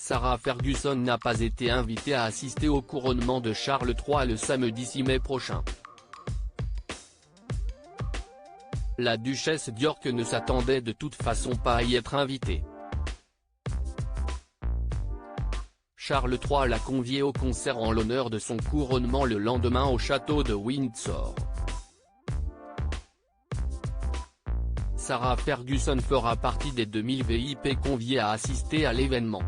Sarah Ferguson n'a pas été invitée à assister au couronnement de Charles III le samedi 6 mai prochain. La duchesse d'York ne s'attendait de toute façon pas à y être invitée. Charles III l'a conviée au concert en l'honneur de son couronnement le lendemain au château de Windsor. Sarah Ferguson fera partie des 2000 VIP conviés à assister à l'événement.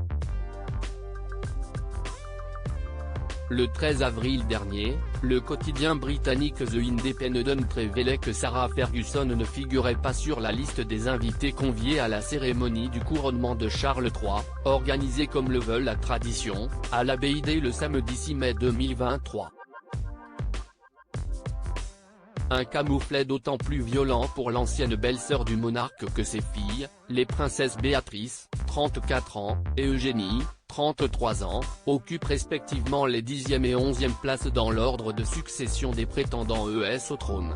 Le 13 avril dernier, le quotidien britannique The Independent révélait que Sarah Ferguson ne figurait pas sur la liste des invités conviés à la cérémonie du couronnement de Charles III, organisée comme le veut la tradition, à l'Abbey Day le samedi 6 mai 2023. Un camouflet d'autant plus violent pour l'ancienne belle-sœur du monarque que ses filles, les princesses Béatrice, 34 ans, et Eugénie, 33 ans, occupent respectivement les 10e et 11e places dans l'ordre de succession des prétendants au trône.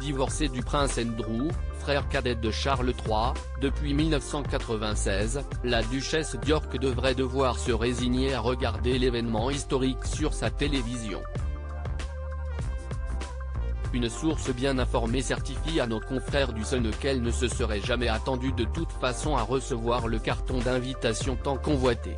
Divorcée du prince Andrew, frère cadet de Charles III, depuis 1996, la duchesse d'York devrait devoir se résigner à regarder l'événement historique sur sa télévision. Une source bien informée certifie à nos confrères du Sun qu'elle ne se serait jamais attendue de toute façon à recevoir le carton d'invitation tant convoité.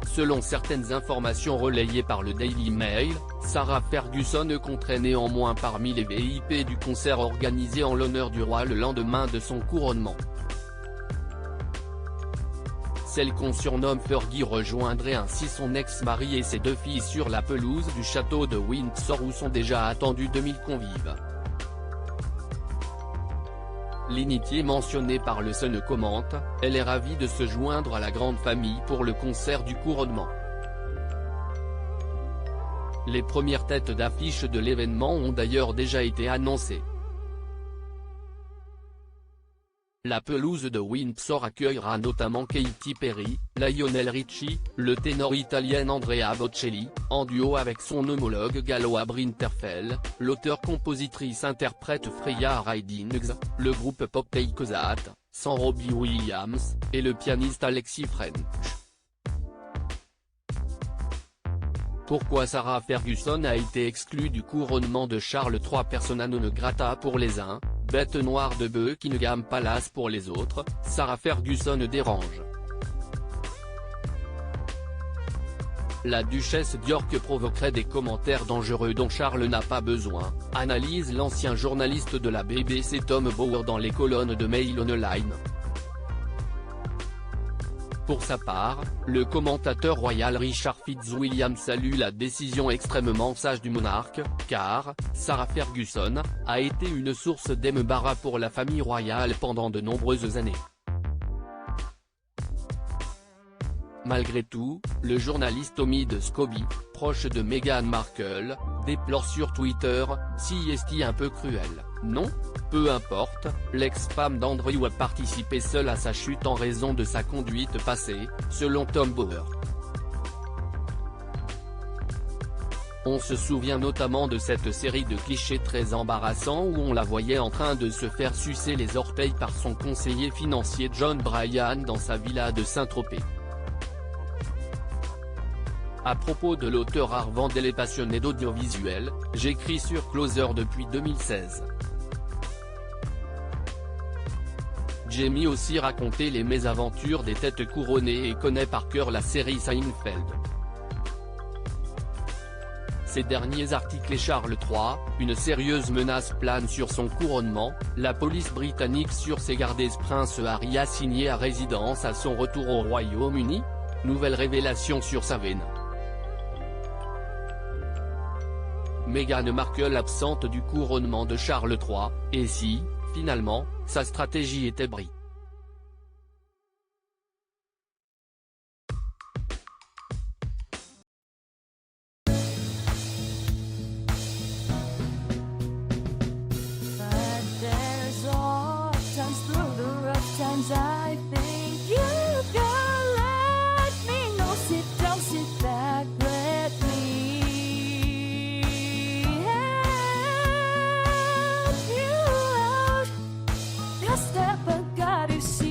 Selon certaines informations relayées par le Daily Mail, Sarah Ferguson compterait néanmoins parmi les VIP du concert organisé en l'honneur du roi le lendemain de son couronnement. Celle qu'on surnomme Fergie rejoindrait ainsi son ex-mari et ses 2 filles sur la pelouse du château de Windsor où sont déjà attendus 2000 convives. L'initié mentionné par le Sun commente, elle est ravie de se joindre à la grande famille pour le concert du couronnement. Les premières têtes d'affiche de l'événement ont d'ailleurs déjà été annoncées. La pelouse de Windsor accueillera notamment Katy Perry, Lionel Richie, le ténor italien Andrea Bocelli, en duo avec son homologue gallois Brinterfell, l'auteur-compositrice-interprète Freya Ridings, le groupe pop Take-That, sans Robbie Williams, et le pianiste Alexis French. Pourquoi Sarah Ferguson a été exclue du couronnement de Charles III? Persona non grata pour les uns, bête noire de Buckingham Palace pour les autres, Sarah Ferguson dérange. La duchesse d'York provoquerait des commentaires dangereux dont Charles n'a pas besoin, analyse l'ancien journaliste de la BBC Tom Bower dans les colonnes de Mail Online. Pour sa part, le commentateur royal Richard Fitzwilliam salue la décision extrêmement sage du monarque, car Sarah Ferguson a été une source d'embarras pour la famille royale pendant de nombreuses années. Malgré tout, le journaliste Omid Scobie, proche de Meghan Markle, déplore sur Twitter « Si est-il un peu cruel, non ? Peu importe, l'ex-femme d'Andrew a participé seule à sa chute en raison de sa conduite passée, selon Tom Bower. On se souvient notamment de cette série de clichés très embarrassants où on la voyait en train de se faire sucer les orteils par son conseiller financier John Bryan dans sa villa de Saint-Tropez. À propos de l'auteur art Vandel et passionné d'audiovisuel, j'écris sur Closer depuis 2016. Jamie aussi raconté les mésaventures des têtes couronnées et connaît par cœur la série Seinfeld. Ces derniers articles et Charles III, une sérieuse menace plane sur son couronnement, la police britannique sur ses gardes Prince Harry assigné à résidence à son retour au Royaume-Uni ? Nouvelle révélation sur sa veine. Meghan Markle absente du couronnement de Charles III, et si, finalement, sa stratégie était brie. Step ago. gotta say.